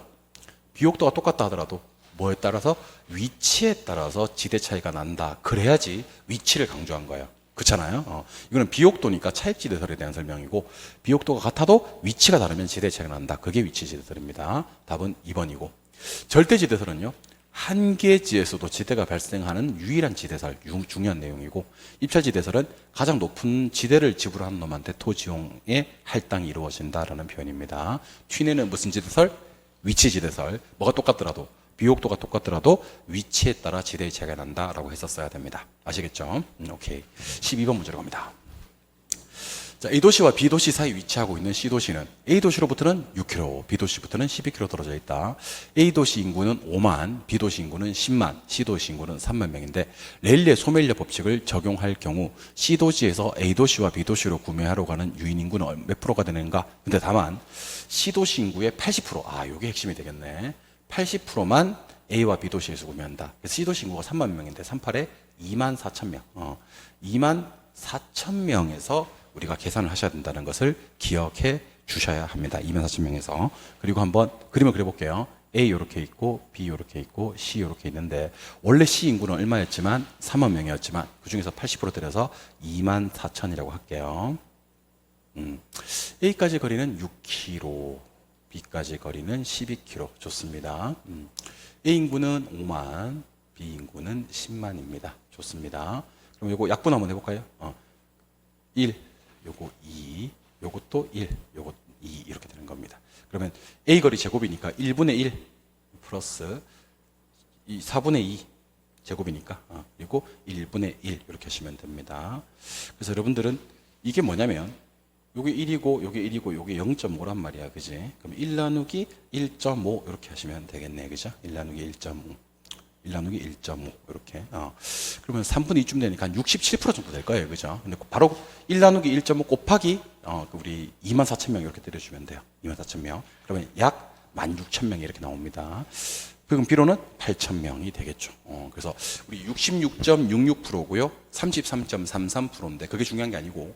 [SPEAKER 1] 비옥도가 똑같다 하더라도 뭐에 따라서 위치에 따라서 지대 차이가 난다. 그래야지 위치를 강조한 거예요. 그렇잖아요. 이거는 비옥도니까 차익지대설에 대한 설명이고 비옥도가 같아도 위치가 다르면 지대 차이가 난다. 그게 위치지대설입니다. 답은 2번이고 절대지대설은요. 한 개의 지에서도 지대가 발생하는 유일한 지대설, 중요한 내용이고 입찰지대설은 가장 높은 지대를 지불하는 놈한테 토지용의 할당이 이루어진다라는 표현입니다. 튀내는 무슨 지대설? 위치지대설. 뭐가 똑같더라도 비옥도가 똑같더라도 위치에 따라 지대의 차이가 난다라고 했었어야 됩니다. 아시겠죠? 오케이. 12번 문제로 갑니다. 자, A도시와 B도시 사이 위치하고 있는 C도시는 A도시로부터는 6km, B도시부터는 12km 떨어져 있다. A도시 인구는 5만, B도시 인구는 10만, C도시 인구는 3만 명인데 레일리의 소멸인력 법칙을 적용할 경우 C도시에서 A도시와 B도시로 구매하러 가는 유인 인구는 몇 프로가 되는가? 근데 다만 C도시 인구의 80%, 요게 핵심이 되겠네. 80%만 A와 B도시에서 구매한다. 그래서 C도시 인구가 3만 명인데 38에 2만 4천 명. 2만 4천 명에서 우리가 계산을 하셔야 된다는 것을 기억해 주셔야 합니다. 2만 4천 명에서. 그리고 한번 그림을 그려볼게요. A 이렇게 있고 B 이렇게 있고 C 이렇게 있는데 원래 C 인구는 얼마였지만 3만 명이었지만 그중에서 80% 때려서 2만 4천이라고 할게요. A까지 거리는 6km, B까지 거리는 12km. 좋습니다. A 인구는 5만, B 인구는 10만입니다. 좋습니다. 그럼 요거 약분 한번 해볼까요? 1, 요거 2, 요것도 1, 요거 2 이렇게 되는 겁니다. 그러면 A 거리 제곱이니까 1분의 1 플러스 4분의 2 제곱이니까 그리고 1분의 1 이렇게 하시면 됩니다. 그래서 여러분들은 이게 뭐냐면 요게 1이고 요게 1이고 요게 0.5란 말이야. 그지? 그럼 1 나누기 1.5 이렇게 하시면 되겠네. 그죠? 1 나누기 1.5 1 나누기 1.5 이렇게 그러면 3분의 2쯤 되니까 한 67% 정도 될 거예요. 그죠? 근데 바로 1 나누기 1.5 곱하기 우리 2만 4천 명 이렇게 때려주면 돼요. 2만 4천 명. 그러면 약 16,000명이 이렇게 나옵니다. 그럼 비로는 8,000명이 되겠죠. 그래서 우리 66.66%고요. 33.33%인데 그게 중요한 게 아니고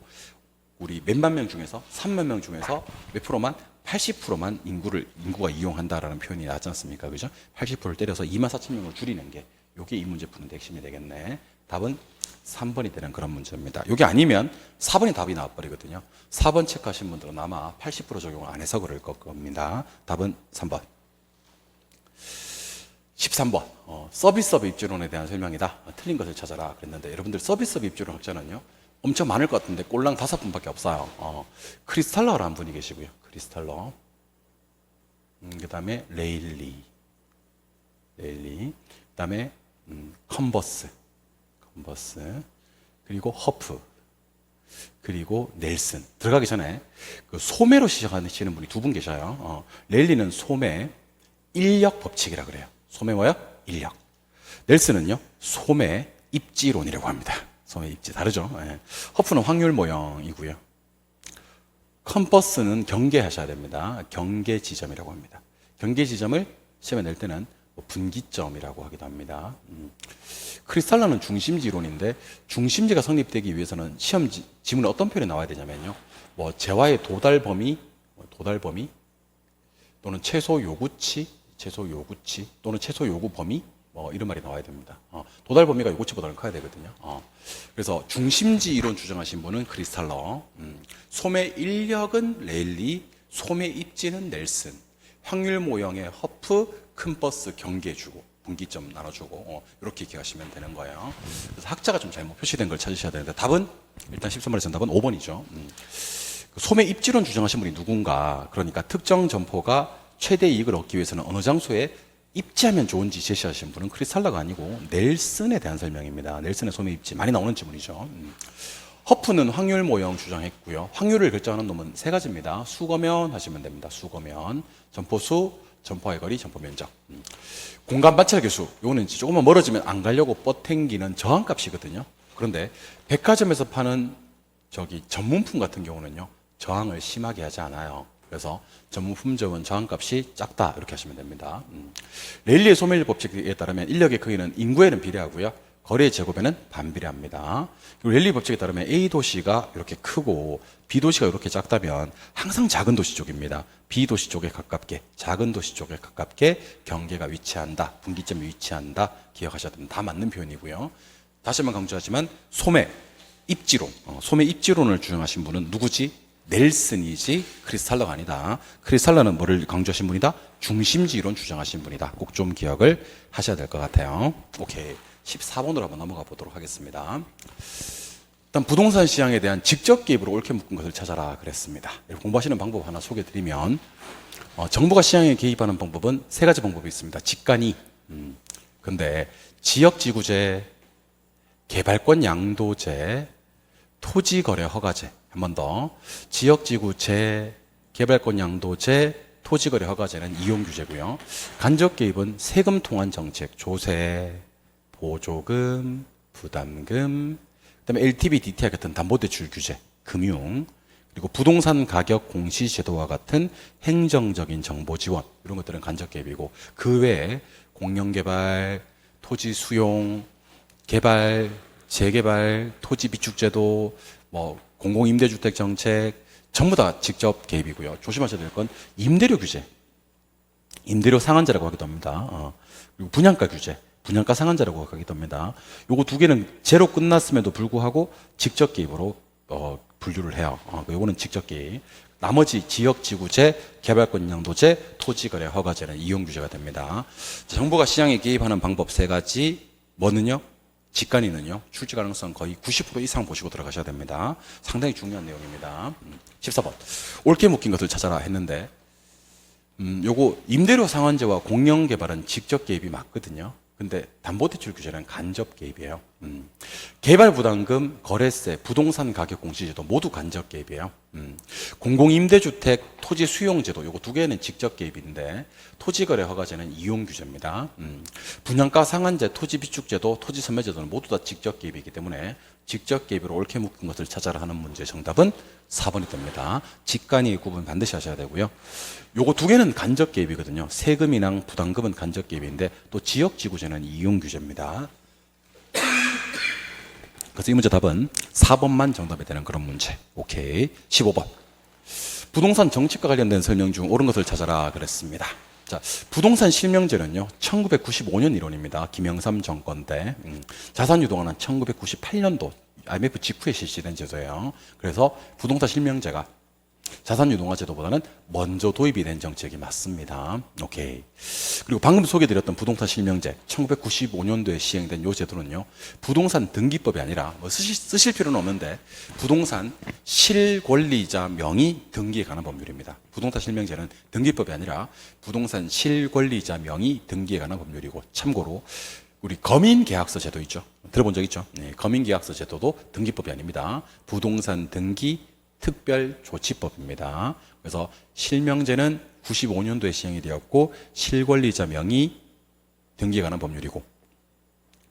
[SPEAKER 1] 우리 몇만 명 중에서 3만 명 중에서 몇 프로만 80%만 인구가 이용한다라는 표현이 나왔지 않습니까? 그죠? 80%를 때려서 2만 4천 명으로 줄이는 게 이게 이 문제 푸는데 핵심이 되겠네. 답은 3번이 되는 그런 문제입니다. 이게 아니면 4번이 답이 나와버리거든요. 4번 체크하신 분들은 아마 80% 적용을 안 해서 그럴 겁니다. 답은 3번. 13번 서비스업 입주론에 대한 설명이다. 틀린 것을 찾아라 그랬는데 여러분들 서비스업 입주론 학자는요 엄청 많을 것 같은데 꼴랑 5분밖에 없어요. 크리스탈러라는 분이 계시고요. 크리스탈러. 그 다음에 레일리. 그 다음에 컨버스. 그리고 허프. 그리고 넬슨. 들어가기 전에 그 소매로 시작하시는 분이 2분 계셔요. 레일리는 소매 인력 법칙이라 그래요. 소매 뭐요? 인력. 넬슨은요 소매 입지론이라고 합니다. 소매 입지 다르죠. 예. 허프는 확률 모형이고요. 컴퍼스는 경계하셔야 됩니다. 경계 지점이라고 합니다. 경계 지점을 시험에 낼 때는 분기점이라고 하기도 합니다. 크리스탈러는 중심지론인데 중심지가 성립되기 위해서는 시험 지문에 어떤 표현이 나와야 되냐면요. 재화의 도달 범위 또는 최소 요구치 또는 최소 요구 범위 이런 말이 나와야 됩니다. 도달 범위가 요구치보다는 커야 되거든요. 그래서 중심지 이론 주장하신 분은 크리스탈러, 소매 인력은 레일리, 소매 입지는 넬슨, 확률 모형의 허프, 큰버스 경계주고 분기점 나눠주고 이렇게 기억하시면 되는 거예요. 그래서 학자가 좀 잘못 표시된 걸 찾으셔야 되는데 답은 일단 13번의 정답은 5번이죠. 소매 입지론 주장하신 분이 누군가, 그러니까 특정 점포가 최대 이익을 얻기 위해서는 어느 장소에 입지하면 좋은지 제시하신 분은 크리스탈러가 아니고 넬슨에 대한 설명입니다. 넬슨의 소매 입지 많이 나오는 지문이죠. 허프는 확률 모형 주장했고요. 확률을 결정하는 놈은 세 가지입니다. 수거면 하시면 됩니다. 수거면, 점포수, 점포의 거리, 점포 면적. 공간 마찰 계수, 요거는 조금만 멀어지면 안 가려고 뻗탱기는 저항값이거든요. 그런데 백화점에서 파는 전문품 같은 경우는요, 저항을 심하게 하지 않아요. 그래서 전문품점은 저항값이 작다 이렇게 하시면 됩니다. 레일리의 소멸 법칙에 따르면 인력의 크기는 인구에는 비례하고요, 거리의 제곱에는 반비례합니다. 그리고 랠리 법칙에 따르면 A 도시가 이렇게 크고 B 도시가 이렇게 작다면 항상 작은 도시 쪽입니다. B 도시 쪽에 가깝게, 작은 도시 쪽에 가깝게 경계가 위치한다, 분기점이 위치한다 기억하셔야 됩니다. 다 맞는 표현이고요. 다시 한번 강조하지만 소매 입지론, 소매 입지론을 주장하신 분은 누구지? 넬슨이지 크리스탈러가 아니다. 크리스탈러는 뭐를 강조하신 분이다? 중심지 이론 주장하신 분이다. 꼭 좀 기억을 하셔야 될 것 같아요. 오케이. 14번으로 한번 넘어가 보도록 하겠습니다. 일단 부동산 시장에 대한 직접 개입으로 옳게 묶은 것을 찾아라 그랬습니다. 공부하시는 방법 하나 소개해드리면, 정부가 시장에 개입하는 방법은 세 가지 방법이 있습니다. 직관이, 근데 지역지구제, 개발권 양도제, 토지거래 허가제. 한 번 더. 지역지구제, 개발권 양도제, 토지거래 허가제는 이용규제고요. 간접 개입은 세금 통한 정책, 조세, 보조금, 부담금, 그다음에 LTV, DTI 같은 담보대출 규제, 금융, 그리고 부동산 가격 공시제도와 같은 행정적인 정보 지원, 이런 것들은 간접 개입이고, 그 외에 공영개발, 토지 수용, 개발, 재개발, 토지 비축제도, 공공임대주택 정책 전부 다 직접 개입이고요. 조심하셔야 될 건 임대료 규제, 임대료 상한제라고 하기도 합니다. 그리고 분양가 규제, 분양가 상한제라고 하기도 합니다. 요거 두 개는 제로 끝났음에도 불구하고 직접 개입으로 분류를 해요. 요거는 직접 개입. 나머지 지역지구제, 개발권 양도제, 토지거래 허가제는 이용규제가 됩니다. 정부가 시장에 개입하는 방법 세 가지, 뭐는요? 직관이는요, 출지 가능성 거의 90% 이상 보시고 들어가셔야 됩니다. 상당히 중요한 내용입니다. 14번. 옳게 묶인 것을 찾아라 했는데, 요거 임대료 상한제와 공영개발은 직접 개입이 맞거든요. 근데 담보대출 규제는 간접 개입이에요. 개발부담금, 거래세, 부동산 가격 공시제도 모두 간접 개입이에요. 공공임대주택, 토지 수용제도 요거 두 개는 직접 개입인데, 토지거래 허가제는 이용규제입니다. 분양가 상한제, 토지 비축제도, 토지 선매제도는 모두 다 직접 개입이기 때문에 직접 개입으로 옳게 묶은 것을 찾아라 하는 문제의 정답은 4번이 됩니다. 직관이 구분 반드시 하셔야 되고요. 요거 두 개는 간접 개입이거든요. 세금이랑 부담금은 간접 개입인데, 또 지역지구제는 이용규제입니다. 그래서 이 문제 답은 4번만 정답이 되는 그런 문제. 오케이. 15번. 부동산 정책과 관련된 설명 중 옳은 것을 찾아라 그랬습니다. 자, 부동산 실명제는요, 1995년 이론입니다. 김영삼 정권 때. 자산유동화는 1998년도 IMF 직후에 실시된 제도예요. 그래서 부동산 실명제가 자산유동화 제도보다는 먼저 도입이 된 정책이 맞습니다. 오케이. 그리고 방금 소개해드렸던 부동산 실명제 1995년도에 시행된 이 제도는요, 부동산 등기법이 아니라 쓰실 필요는 없는데 부동산 실권리자 명의 등기에 관한 법률입니다. 부동산 실명제는 등기법이 아니라 부동산 실권리자 명의 등기에 관한 법률이고, 참고로 우리 거민계약서 제도 있죠? 들어본 적 있죠? 네, 거민계약서 제도도 등기법이 아닙니다. 부동산 등기 특별조치법입니다. 그래서 실명제는 95년도에 시행이 되었고, 실권리자 명의 등기에 관한 법률이고,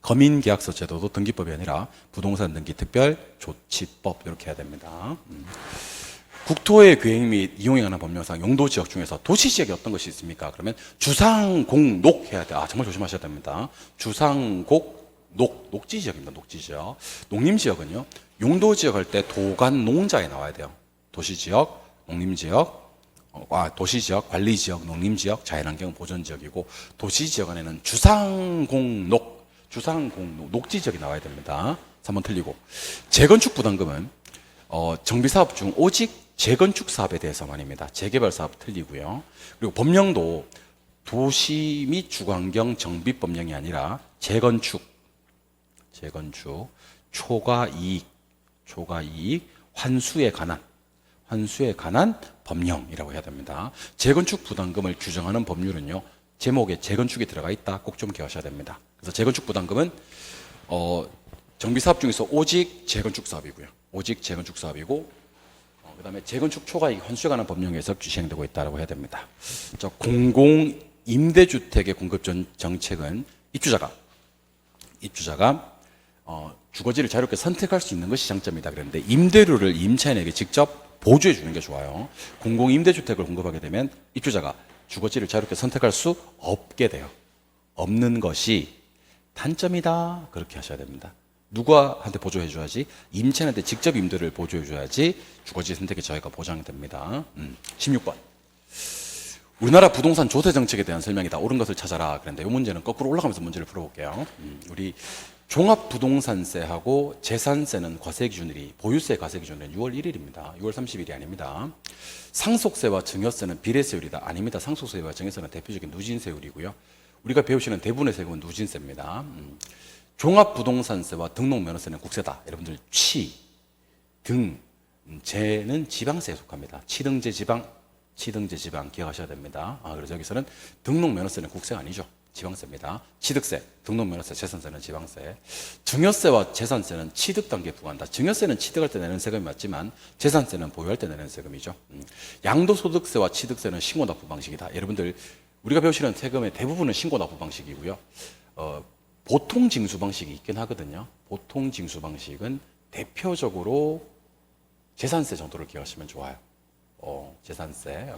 [SPEAKER 1] 거민계약서 제도도 등기법이 아니라 부동산 등기 특별조치법 이렇게 해야 됩니다. 국토의 계획 및 이용에 관한 법령상 용도지역 중에서 도시지역이 어떤 것이 있습니까? 그러면 주상공녹 해야 돼. 정말 조심하셔야 됩니다. 주상곡 녹지지역입니다. 녹지지역. 농림지역은요, 용도지역 할 때 도간 농자에 나와야 돼요. 도시지역, 농림지역, 도시지역, 관리지역, 농림지역, 자연환경 보전지역이고, 도시지역 안에는 주상공녹, 녹지지역이 나와야 됩니다. 3번 틀리고. 재건축 부담금은 정비사업 중 오직 재건축 사업에 대해서만입니다. 재개발 사업 틀리고요. 그리고 법령도 도시 및 주거환경 정비법령이 아니라 재건축, 초과이익, 환수에 관한 법령이라고 해야 됩니다. 재건축 부담금을 규정하는 법률은요, 제목에 재건축이 들어가 있다. 꼭 좀 기억하셔야 됩니다. 그래서 재건축 부담금은 정비사업 중에서 오직 재건축 사업이고요. 오직 재건축 사업이고, 그다음에 재건축 초과이익 환수에 관한 법령에서 시행되고 있다고 해야 됩니다. 자, 공공 임대주택의 공급 정책은 입주자가 주거지를 자유롭게 선택할 수 있는 것이 장점이다 그랬는데, 임대료를 임차인에게 직접 보조해 주는 게 좋아요. 공공 임대주택을 공급하게 되면 입주자가 주거지를 자유롭게 선택할 수 없게 돼요. 없는 것이 단점이다. 그렇게 하셔야 됩니다. 누구한테 보조해 줘야지? 임차인한테 직접 임대를 보조해 줘야지 주거지 선택의 자유가 보장됩니다. 16번. 우리나라 부동산 조세 정책에 대한 설명이다. 옳은 것을 찾아라. 그런데 이 문제는 거꾸로 올라가면서 문제를 풀어볼게요. 우리 종합부동산세하고 재산세는 과세기준일이, 보유세 과세기준일은 6월 1일입니다. 6월 30일이 아닙니다. 상속세와 증여세는 비례세율이다. 아닙니다. 상속세와 증여세는 대표적인 누진세율이고요. 우리가 배우시는 대부분의 세금은 누진세입니다. 종합부동산세와 등록면허세는 국세다. 여러분들 등, 제는 지방세에 속합니다. 치등제 지방 기억하셔야 됩니다. 그래서 여기서는 등록면허세는 국세가 아니죠. 지방세입니다. 취득세, 등록면허세, 재산세는 지방세. 증여세와 재산세는 취득 단계에 부과한다. 증여세는 취득할 때 내는 세금이 맞지만 재산세는 보유할 때 내는 세금이죠. 양도소득세와 취득세는 신고납부 방식이다. 여러분들 우리가 배우시는 세금의 대부분은 신고납부 방식이고요. 보통 징수 방식이 있긴 하거든요. 보통 징수 방식은 대표적으로 재산세 정도를 기억하시면 좋아요. 재산세.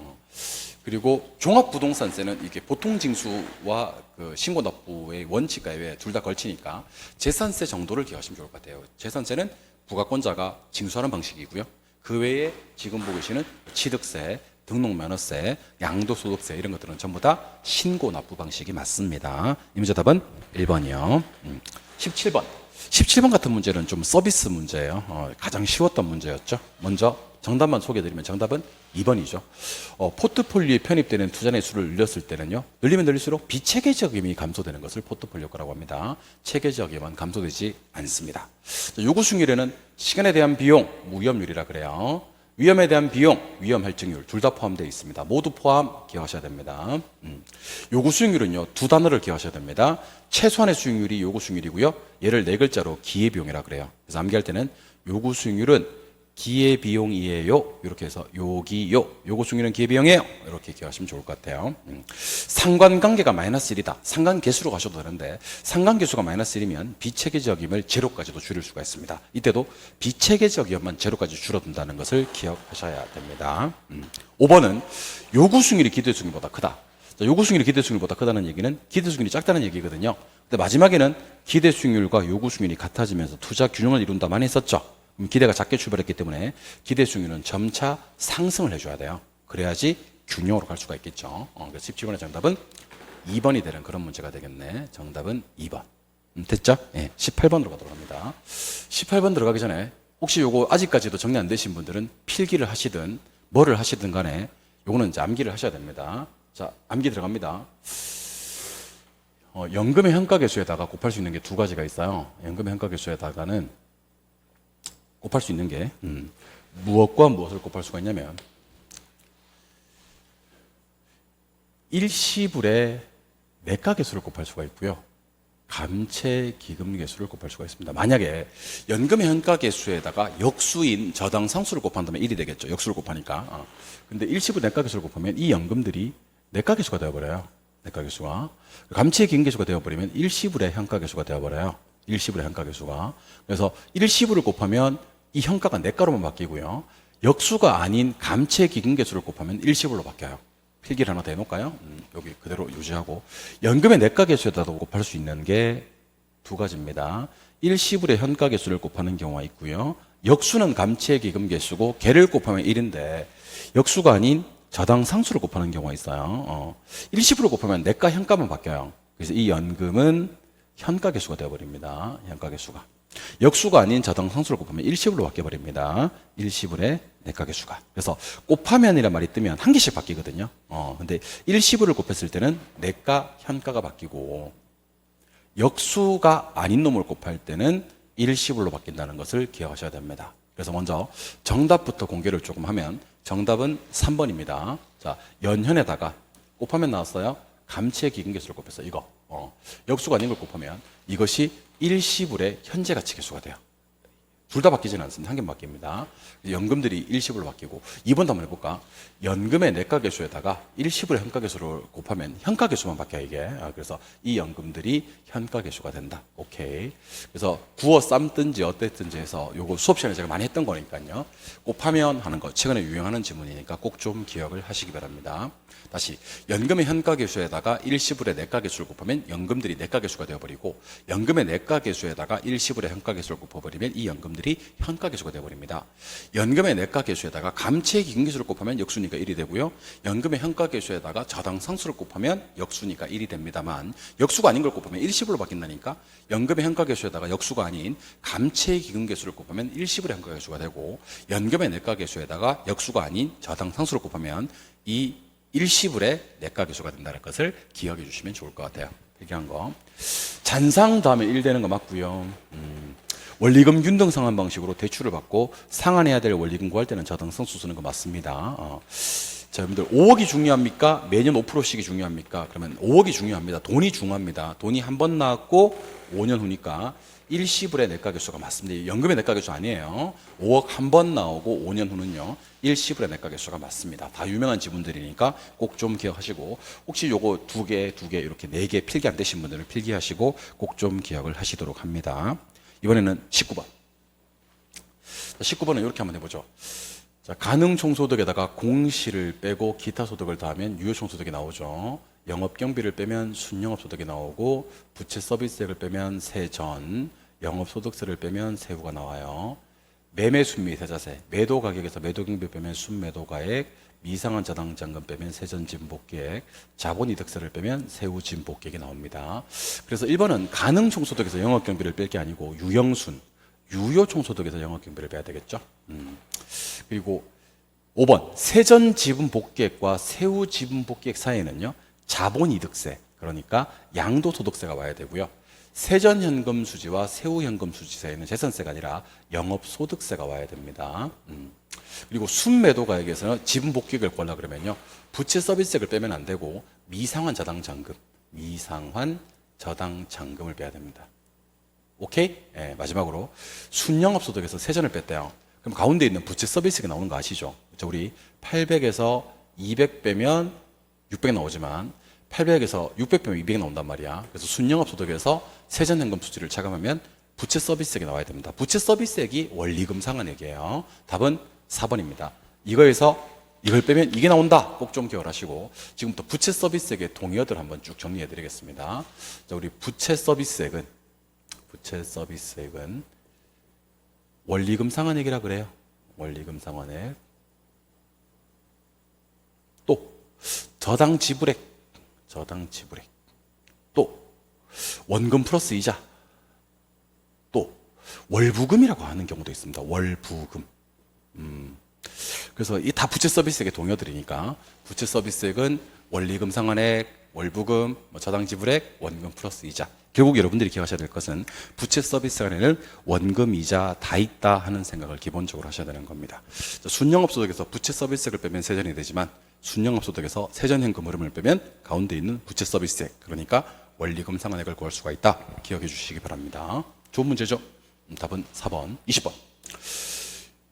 [SPEAKER 1] 그리고 종합부동산세는 이게 보통 징수와 그 신고납부의 원칙과 외에 둘 다 걸치니까 재산세 정도를 기억하시면 좋을 것 같아요. 재산세는 부가권자가 징수하는 방식이고요. 그 외에 지금 보고 계시는 취득세, 등록면허세, 양도소득세 이런 것들은 전부 다 신고납부 방식이 맞습니다. 이 문제 답은 1번이요. 17번 같은 문제는 좀 서비스 문제예요. 가장 쉬웠던 문제였죠. 먼저 정답만 소개해드리면 정답은 2번이죠. 포트폴리오에 편입되는 투자의 수를 늘렸을 때는요, 늘리면 늘릴수록 비체계적임이 감소되는 것을 포트폴리오가라고 합니다. 체계적임은 감소되지 않습니다. 요구수익률에는 시간에 대한 비용, 무위험률이라 그래요. 위험에 대한 비용, 위험 할증률 둘 다 포함되어 있습니다. 모두 포함 기억하셔야 됩니다. 요구 수익률은요, 두 단어를 기억하셔야 됩니다. 최소한의 수익률이 요구 수익률이고요. 얘를 네 글자로 기회비용이라 그래요. 그래서 암기할 때는 요구 수익률은 기회비용이에요. 이렇게 해서 요기요. 요구 수익률은 기회비용이에요. 이렇게 기억하시면 좋을 것 같아요. 상관관계가 마이너스 1이다. 상관계수로 가셔도 되는데 상관계수가 마이너스 1이면 비체계적임을 제로까지도 줄일 수가 있습니다. 이때도 비체계적임만 제로까지 줄어든다는 것을 기억하셔야 됩니다. 5번은 요구 수익률이 기대 수익률보다 크다. 요구 수익률이 기대 수익률보다 크다는 얘기는 기대 수익률이 작다는 얘기거든요. 근데 마지막에는 기대 수익률과 요구 수익률이 같아지면서 투자 균형을 이룬다만 했었죠. 기대가 작게 출발했기 때문에 기대 수익률은 점차 상승을 해줘야 돼요. 그래야지 균형으로 갈 수가 있겠죠. 그래서 17번의 정답은 2번이 되는 그런 문제가 되겠네. 정답은 2번. 됐죠? 네, 18번으로 가도록 합니다. 18번 들어가기 전에 혹시 요거 아직까지도 정리 안 되신 분들은 필기를 하시든 뭐를 하시든 간에 요거는 이제 암기를 하셔야 됩니다. 자, 암기 들어갑니다. 연금의 현가계수에다가 곱할 수 있는 게 두 가지가 있어요. 연금의 현가계수에다가는 곱할 수 있는 게 무엇과 무엇을 곱할 수가 있냐면 일시불의 매가계수를 곱할 수가 있고요. 감채기금계수를 곱할 수가 있습니다. 만약에 연금의 현가계수에다가 역수인 저당상수를 곱한다면 1이 되겠죠. 역수를 곱하니까. 근데 일시불 매가계수를 곱하면 이 연금들이 내가계수가 되어버려요. 내가계수가. 감채기금계수가 되어버리면 일시불의 현가계수가 되어버려요. 일시불의 현가계수가. 그래서 일시불을 곱하면 이 현가가 내가로만 바뀌고요. 역수가 아닌 감채기금계수를 곱하면 일시불로 바뀌어요. 필기를 하나 더 해놓을까요? 여기 그대로 유지하고. 연금의 내가계수에다가 곱할 수 있는 게 두 가지입니다. 일시불의 현가계수를 곱하는 경우가 있고요. 역수는 감채기금계수고 걔를 곱하면 1인데 역수가 아닌 저당상수를 곱하는 경우가 있어요. 일시불을 곱하면 내가 현가만 바뀌어요. 그래서 이 연금은 현가계수가 되어버립니다. 현가계수가. 역수가 아닌 저당상수를 곱하면 일시불로 바뀌어버립니다. 일시불의 내가계수가. 그래서 곱하면이란 말이 뜨면 한 개씩 바뀌거든요. 근데 일시불을 곱했을 때는 내가, 현가가 바뀌고 역수가 아닌 놈을 곱할 때는 일시불로 바뀐다는 것을 기억하셔야 됩니다. 그래서 먼저 정답부터 공개를 조금 하면 정답은 3번입니다. 자, 연현에다가 곱하면 나왔어요. 감치의 기근계수를 곱했어요. 이거. 역수가 아닌 걸 곱하면 이것이 일시불의 현재 가치 계수가 돼요. 둘 다 바뀌지는 않습니다. 한 개만 바뀝니다. 연금들이 일시불로 바뀌고 2번도 한번 해볼까? 연금의 내가계수에다가 일시불의 현가계수를 곱하면 현가계수만 바뀌어요 이게. 그래서 이 연금들이 현가계수가 된다. 오케이. 그래서 구어 삶든지 어땠든지 해서 요거 수업 시간에 제가 많이 했던 거니까요. 곱하면 하는 거 최근에 유행하는 지문이니까 꼭 좀 기억을 하시기 바랍니다. 다시 연금의 현가계수에다가 일시불의 내가계수를 곱하면 연금들이 내가계수가 되어버리고 연금의 내가계수에다가 일시불의 현가계수를 곱해버리면 이 연금들이 현가계수가 되어버립니다. 연금의 내가계수에다가 감치의 기근계수를 곱하면 역수니까 1이 되고요. 연금의 현가계수에다가 저당상수를 곱하면 역수니까 1이 됩니다만 역수가 아닌 걸 곱하면 일시불로 바뀐다니까 연금의 현가계수에다가 역수가 아닌 감치의 기근계수를 곱하면 일시불의 현가계수가 되고 연금의 내가계수에다가 역수가 아닌 저당상수를 곱하면 이 일시불의 내가계수가 된다는 것을 기억해 주시면 좋을 것 같아요. 필기한 거. 잔상 다음에 1 되는 거 맞고요. 원리금 균등 상환 방식으로 대출을 받고 상환해야 될 원리금 구할 때는 저당상수 쓰는 거 맞습니다. 자, 여러분들 5억이 중요합니까? 매년 5%씩이 중요합니까? 그러면 5억이 중요합니다. 돈이 중요합니다. 돈이 한 번 나왔고 5년 후니까 일시불의 내가계수가 맞습니다. 연금의 내가계수 아니에요. 5억 한 번 나오고 5년 후는요. 일시불의 내가계수가 맞습니다. 다 유명한 지문들이니까 꼭 좀 기억하시고 혹시 요거 두 개 이렇게 4개 필기 안 되신 분들은 필기하시고 꼭 좀 기억을 하시도록 합니다. 이번에는 19번. 19번은 이렇게 한번 해보죠. 자, 가능총소득에다가 공시를 빼고 기타 소득을 더하면 유효총소득이 나오죠. 영업경비를 빼면 순영업소득이 나오고 부채 서비스액을 빼면 세전, 영업소득세를 빼면 세후가 나와요. 매매순미 세자세, 매도가격에서 매도경비 빼면 순매도가액, 미상한 저당장금 빼면 세전진복기액, 자본이득세를 빼면 세후진복기액이 나옵니다. 그래서 1번은 가능총소득에서 영업경비를 뺄 게 아니고 유영순, 유효총소득에서 영업경비를 빼야 되겠죠. 그리고 5번 세전지분복기액과 세후지분복기액 사이에는요 자본이득세, 그러니까 양도소득세가 와야 되고요. 세전현금 수지와 세후현금 수지 사이에는 재산세가 아니라 영업소득세가 와야 됩니다. 그리고 순매도가액에서는 지분복귀액을 구하려고 그러면요 부채 서비스액을 빼면 안 되고 미상환 저당장금, 미상환 저당장금을 빼야 됩니다. 오케이? 네, 마지막으로 순영업소득에서 세전을 뺐대요. 그럼 가운데 있는 부채 서비스액이 나오는 거 아시죠? 그렇죠? 우리 800에서 200 빼면 600 나오지만 800에서 600 빼면 200 나온단 말이야. 그래서 순영업소득에서 세전현금 수지를 차감하면 부채 서비스액이 나와야 됩니다. 부채 서비스액이 원리금 상환액이에요. 답은 4번입니다. 이거에서 이걸 빼면 이게 나온다. 꼭 좀 기억하시고 지금부터 부채 서비스액의 동의어들 한번 쭉 정리해 드리겠습니다. 자, 우리 부채 서비스액은 원리금 상환액이라 그래요. 원리금 상환액. 또 저당 지불액. 또 원금 플러스 이자. 또 월부금이라고 하는 경우도 있습니다. 월부금. 그래서 이 다 부채 서비스액의 동의어들이니까 부채 서비스액은 원리금 상환액, 월부금, 저당 지불액, 원금 플러스 이자. 결국 여러분들이 기억하셔야 될 것은 부채 서비스 안에는 원금, 이자 다 있다 하는 생각을 기본적으로 하셔야 되는 겁니다. 순영업소득에서 부채 서비스액을 빼면 세전이 되지만 순영업소득에서 세전현금 흐름을 빼면 가운데 있는 부채 서비스액, 그러니까 원리금 상환액을 구할 수가 있다. 기억해 주시기 바랍니다. 좋은 문제죠? 답은 4번, 20번.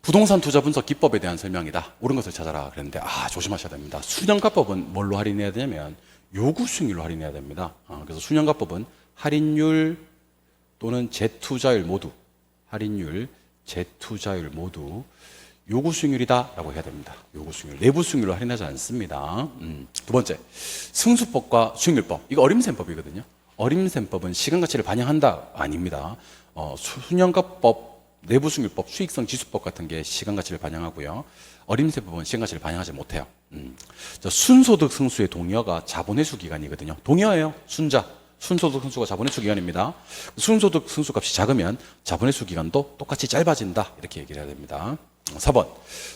[SPEAKER 1] 부동산 투자 분석 기법에 대한 설명이다. 옳은 것을 찾아라 그랬는데 조심하셔야 됩니다. 수령가법은 뭘로 할인해야 되냐면 요구 수익률로 할인해야 됩니다. 그래서 수령가법은 할인율 또는 재투자율 모두 요구 수익률이다라고 해야 됩니다. 요구 수익률, 내부 수익률로 할인하지 않습니다. 두 번째, 승수법과 수익률법. 이거 어림셈법이거든요. 어림셈법은 시간 가치를 반영한다 아닙니다. 수령가법, 내부 수익률법, 수익성 지수법 같은 게 시간 가치를 반영하고요. 어림셈법은 시간 가치를 반영하지 못해요. 순소득 승수의 동의어가 자본회수 기간이거든요. 동의어예요. 순소득 승수가 자본회수 기간입니다. 순소득 승수 값이 작으면 자본회수 기간도 똑같이 짧아진다. 이렇게 얘기를 해야 됩니다. 4번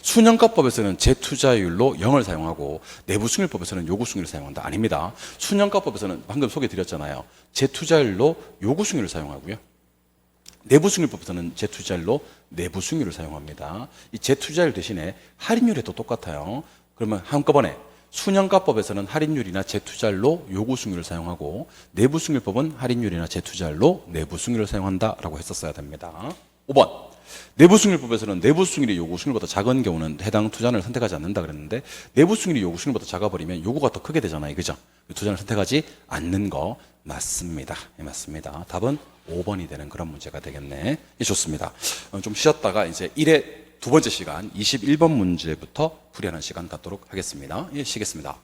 [SPEAKER 1] 순영가법에서는 재투자율로 0을 사용하고 내부승률법에서는 요구승률을 사용한다. 아닙니다. 순영가법에서는 방금 소개드렸잖아요. 재투자율로 요구승률을 사용하고요. 내부승률법에서는 재투자율로 내부승률을 사용합니다. 이 재투자율 대신에 할인율이 또 똑같아요. 그러면 한꺼번에 순영가법에서는 할인율이나 재투자율로 요구승률을 사용하고 내부승률법은 할인율이나 재투자율로 내부승률을 사용한다라고 했었어야 됩니다. 5번 내부승률법에서는 내부승률이 요구승률보다 작은 경우는 해당 투자를 선택하지 않는다 그랬는데 내부승률이 요구승률보다 작아버리면 요구가 더 크게 되잖아요. 그죠? 투자를 선택하지 않는 거 맞습니다. 네, 맞습니다. 답은 5번이 되는 그런 문제가 되겠네. 예, 좋습니다. 좀 쉬었다가 이제 1회 두 번째 시간 21번 문제부터 풀이하는 시간 갖도록 하겠습니다. 예, 쉬겠습니다.